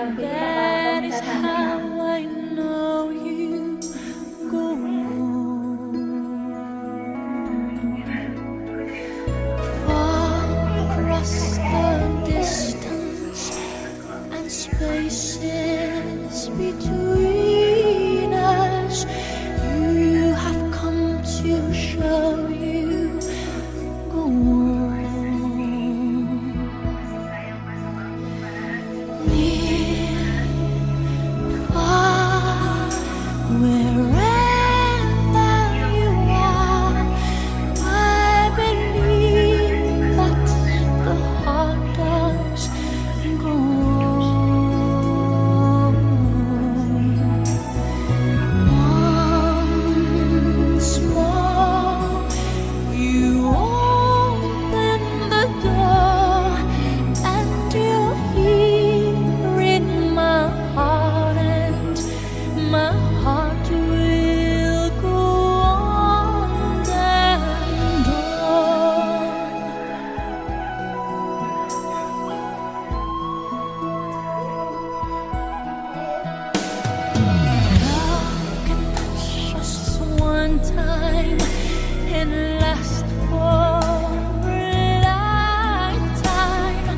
Hindi That nakakong is tatama. how I know you go on. Far across the distance and spaces between us, you have come to show you go on. Near, far, wherever you are, I believe that the heart does go on. Once more, you open the door, and you're here in my heart, and my heart will go on and on. Love can touch us one time and last for a lifetime,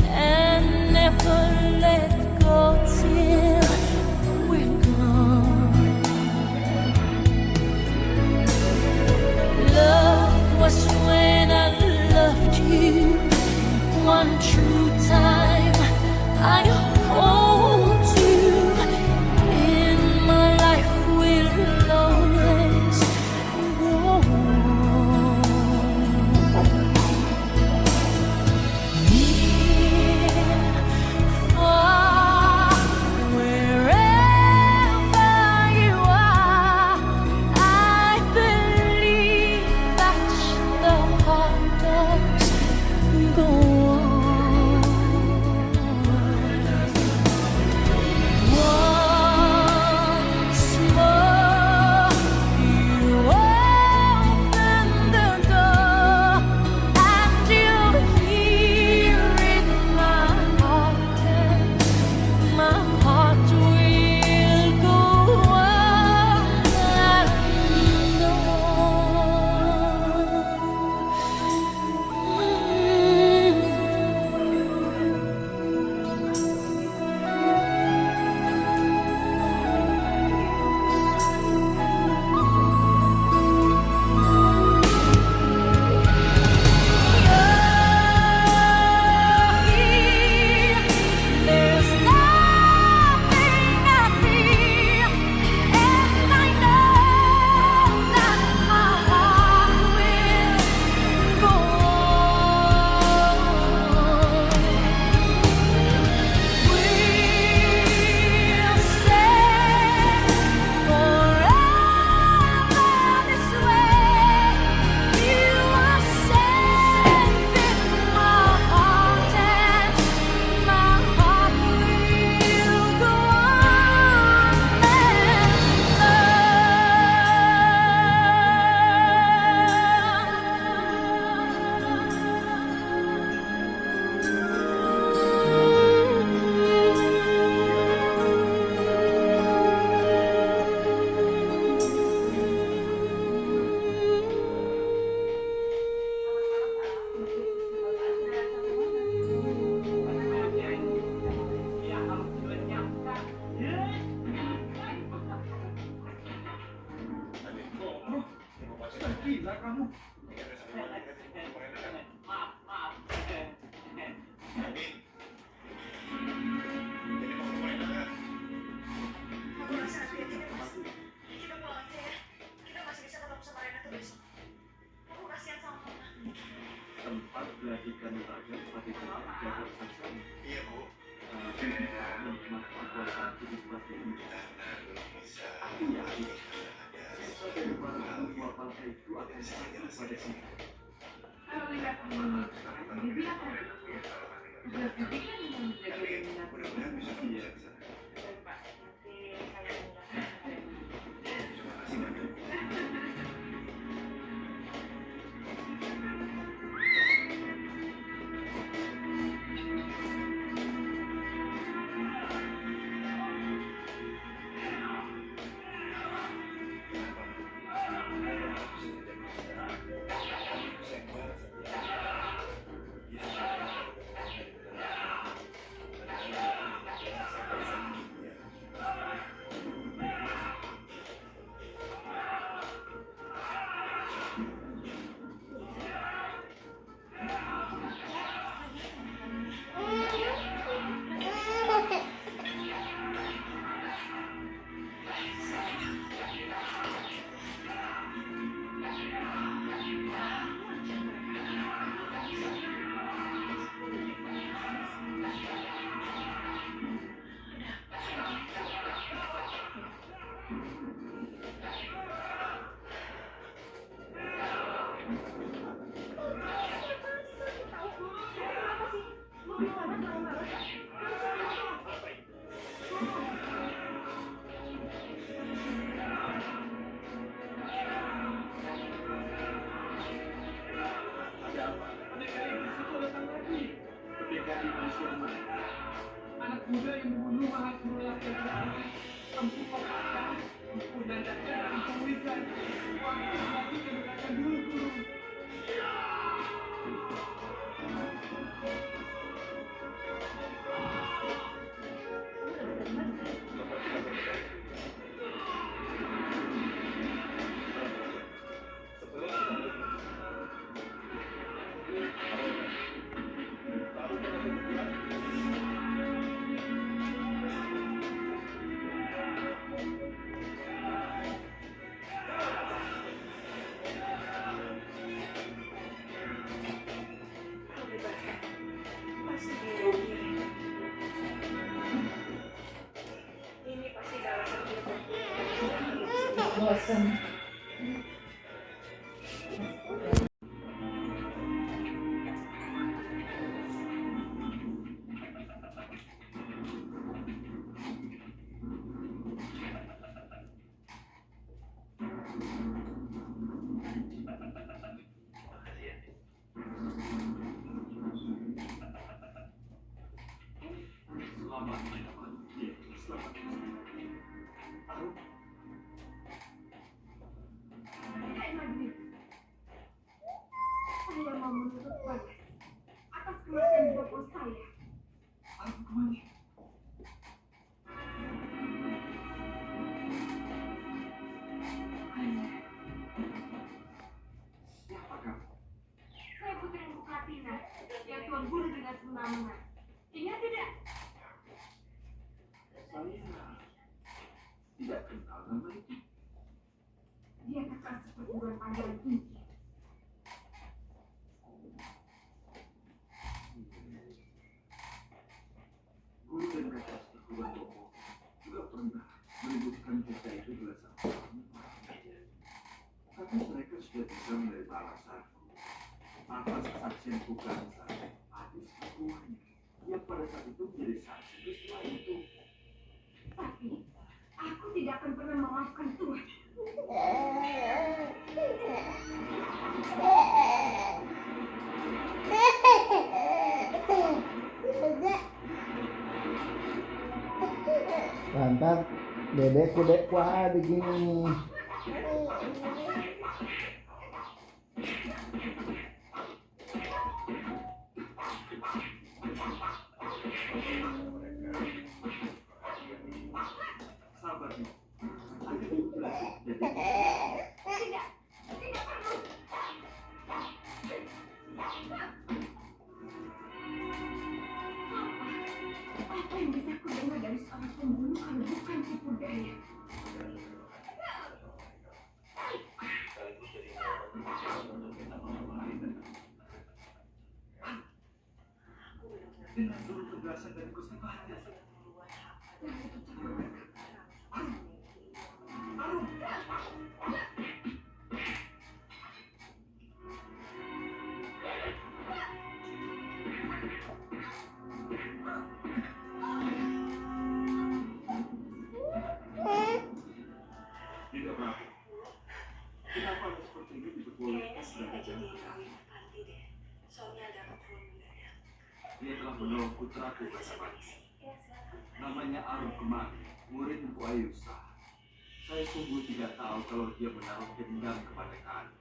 and never let go till we're gone. Love was when I loved you one true time. I hold you in my life, will always go on. Near, far, wherever you are, I believe that the heart does go on. Once more, you open the door, and you're here in my heart, and my heart will go on and there's nothing I fear, and I know that my heart will go on. We'll stay forever this way. You are safe in my heart, and my heart will go on Gila kamu. Aku rasa hati-hati deh, Mas. Kita pulang aja ya. Kita masih bisa ketemu sama Rena tuh besok. Aku kasihan sama Mama. Tempat belajar olahraga seperti jalur saksama. Iya bu. Menikmati suasana hidup seperti ini. Aku yakin sisa dari para tua bangsa itu akan sampai pada sini. Masih bingung. Ini pasti balasan dia buat gue. Bosan. Makasih ya. Selamat teman-teman. Iya, selamat. Arum, Saya mau menuntut balas atas kematian bopo saya. Arum kemana? Siapa kamu? Saya putri Mukatina yang Tuan bunuh dengan semena-mena. Ingat tidak? Saya tidak kenal nama itu. Dia kekasih perguruan pangeran Kinci. Guru dan kakak perguruan Bopo juga pernah menyebutkan cerita itu belasan tahun yang lalu. Tapi mereka sudah bisa menerima alasanku atas kesaksian Kukansa, adik sepupunya, yang pada saat itu menjadi saksi peristiwa itu. Tapi aku tidak akan pernah memaafkan Tuhan. Lantar dedek kudek kuah begini. Sabar nih, akan dijelasin jadi Tidak, tidak perlu. Apa yang bisa ku dengar dari seorang pembunuh kalau bukan tipu daya? dengan seluruh penjelasan dari Gusti Prabu. Yang itu cakap. Arum, tidak Prabu. Kenapa harus seperti ini diperbolehkan Kayaknya saya sebagai nggak jadi jamaah? kawin nanti deh. Soalnya ada keperluan mendadak. Dia telah menolong putraku pada pagi. Ya, silakan. Namanya Arum Kemari, murid Empu Ayusa. Saya sungguh tidak tahu kalau dia menaruh dendam kepada kalian.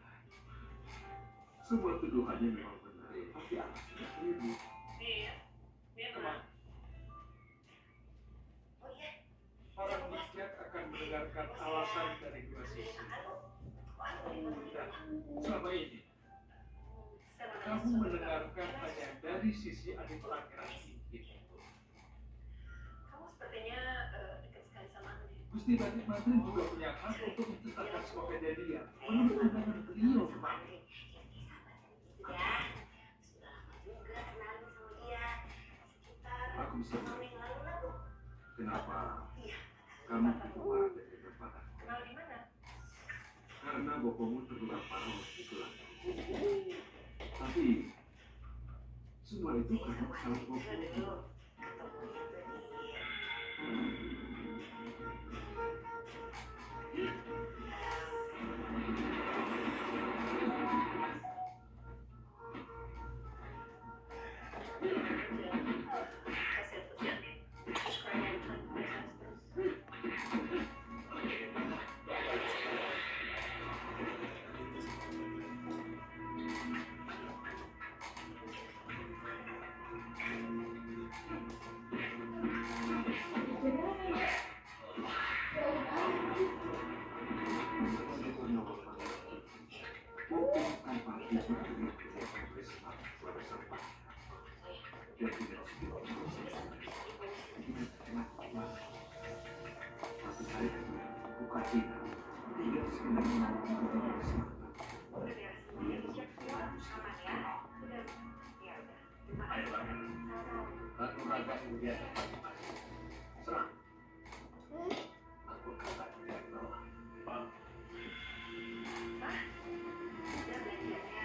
Semua tuduhannya memang benar, tapi aku sudah keliru. Iya. Dia Kemana? Oh iya. Para bijak akan mendengarkan alasan dari dua sisi. Dan selama ini, Kamu mendengarkan hanya dari sisi adik pangeran Kinci. Kamu sepertinya dekat sekali sama aku deh. Gusti Batik Mantan juga punya hak untuk menceritakan semua kejadian menurut pandangan beliau kemarin. Ya, sudah lama juga kenalin sama dia. Sekitar Aku bisa tahun yang lalu lah tuh. Kenapa Iya. kamu begitu marah dengan padaku? Kenal di mana? Karena bopomu terluka parah di tulang. Tapi semua itu karena salah bopomu. Ketemunya tadi. Hasil positif. Keren. Ibu dulu menulis suara serba. Dan tidak sedikit proses. Tidak semakin satu hari kedua, buka Cina. Tidak sekedar menolong semata. Udah beres semuanya, dicek semua aman ya. Udah, ya udah. Terima kasih. Sama-sama. Aku rasa kemudian masing-masing. Serang. Aku kata tidak tahu. Pak, udah belanjanya.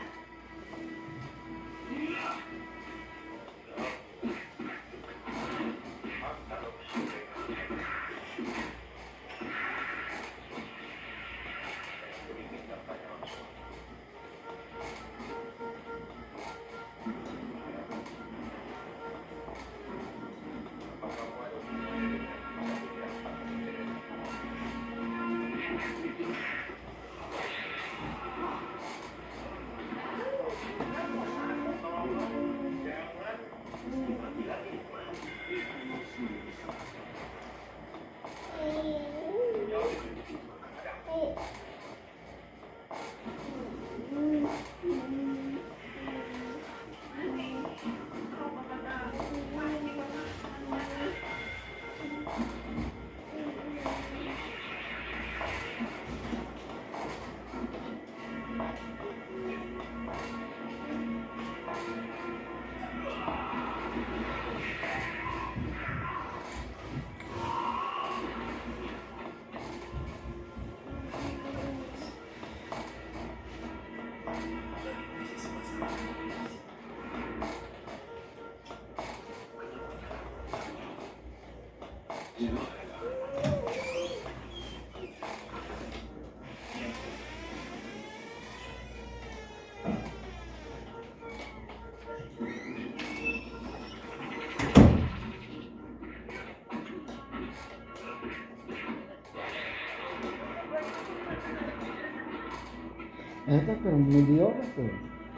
Itu film video tuh.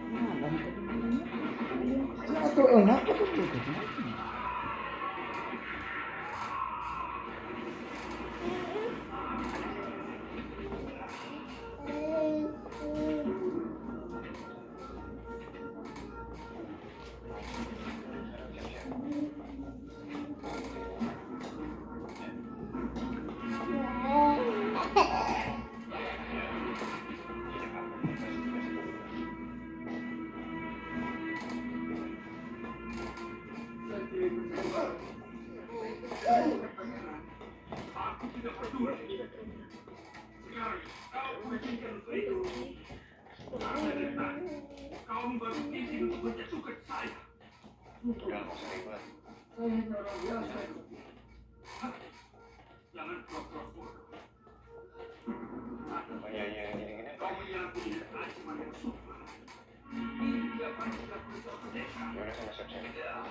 Nah, kan itu. Nah, tuh enak tuh gitu. Aku tidak peduli. Sekarang kau mengizinkan untuk itu. Karena dari tadi kau membantu izin untuk menjatuhkan saya. Udah, nggak usah ribet. Jangan pura-pura bodoh. Penyanyi yang gini-gini Kau menyangkut dengan cuma yang suka. Ini tidak pasti tidak perlu merdeka. ya udah sama siap-siap.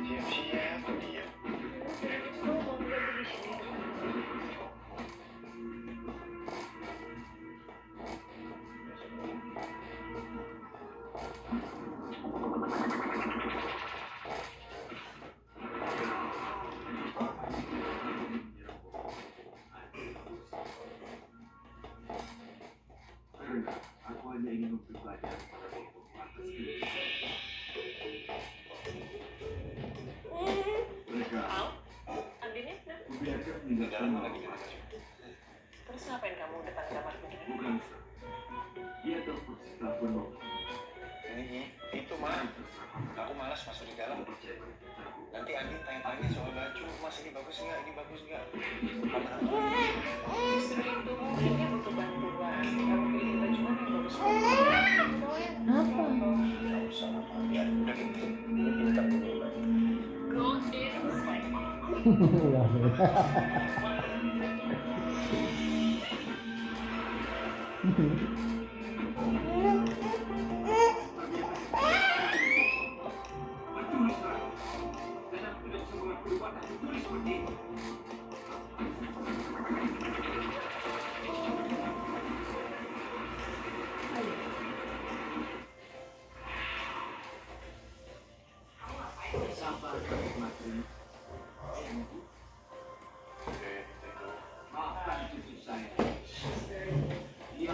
Siap-siap, dia. Kamu mau berhenti di sini? Karena aku hanya ingin memberi pelajaran pada itu atas kebenaran. Mereka Al, Andinnya udah. membiarkan Di meninggalkan dalam lagi mama. di Terus ngapain kamu depan kamar begini? Bukan, Sir. Dia telepon telepon mau. Ini itu mah. Aku malas masuk di dalam. Nanti Andi tanya-tanya soal baju. Mas ini bagus nggak? Ini bagus nggak? Kamar aku. Justru itu mungkin dia butuh bantuan. Kamu pilih baju mana yang bagus? Apa? Nggak usah. Ya udah gitu. Ini pintar ini. Go inside. Tulislah. Dan aku tidak bisa mengakui buat aku tulis seperti ini. Sabar, Martin. Oke, itu. Maafkan cucu saya. Dia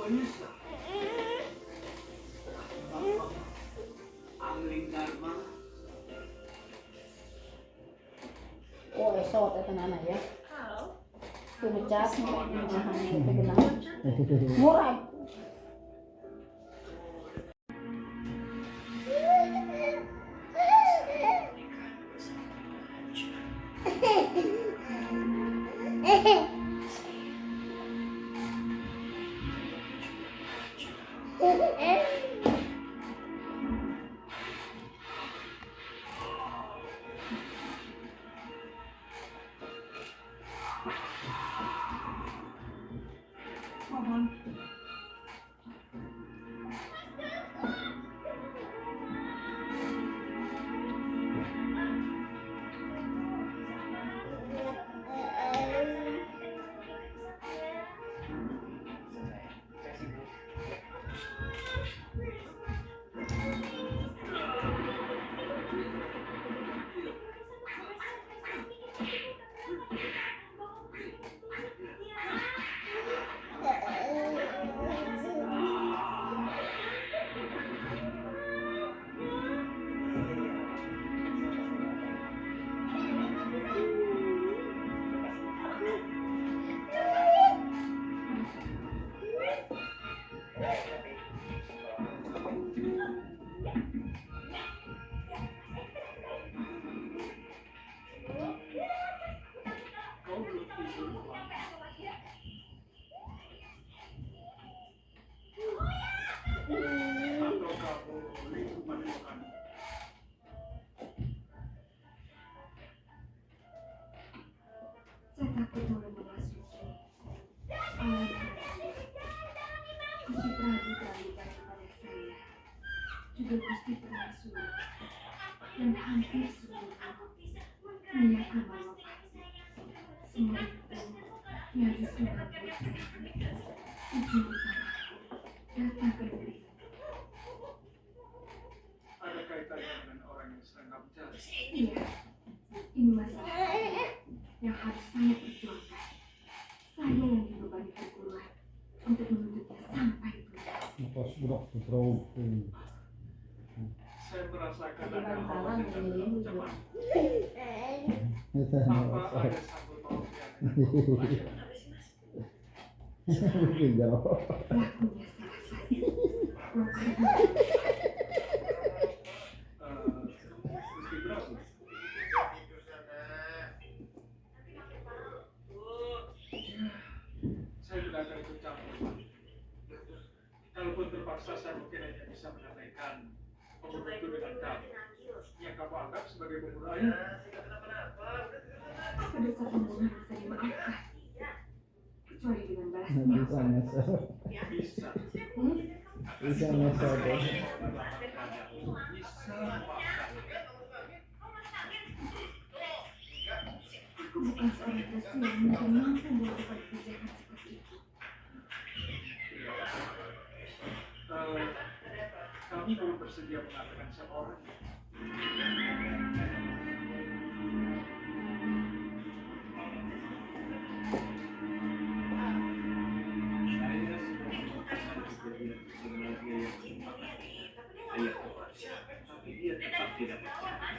Vanessa. Ang Dharma. Oh, esot ito na na ya. How? Tunucat mo yung mahal ito ginawa. Murag. Saya takut mulai memasuki. Gusti Prabu terlalu baik kepada saya. Juga Gusti Prabu dan hampir seluruh menyiapkan bahwa semua itu yang disuruh ujung utama datang ke negeri. Ada kaitannya dengan orang yang sedang kamu cari. Iya, ini masalah yang harus saya perjuangkan. Saya yang dibebani perguruan untuk menuntutnya sampai tuntas. Pas budak terlalu. Saya merasakan Di ada bantalan hawa ini dalam juga. ucapan. Itu Apa ada sangkut pautnya dengan Kenapa sih, Mas? jauh. Pelakunya salah saya. Gusti Prabu. Saya tidak akan ikut campur, Pak. Kalaupun terpaksa, saya mungkin hanya bisa menyampaikan pembunuh itu dengan kamu. Yang kamu anggap sebagai pembunuh ayah. Apa dosa pembunuhan bisa dimaafkan? Kecuali dengan balas Bisa nyawa. nyesel. Bisa. Bisa nyesel deh. Bisa memaafkan. Aku bukan seorang rasul yang mungkin mampu melakukan kejahatan seperti itu. Kamu belum bersedia mengatakan siapa orangnya. Tapi dia tetap tidak percaya.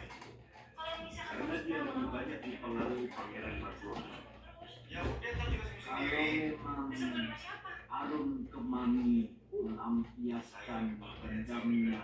Karena dia lebih banyak dipengaruhi pangeran Margono. Ya udah ntar juga sembuh sendiri. Memang Arun Kemani melampiaskan dendamnya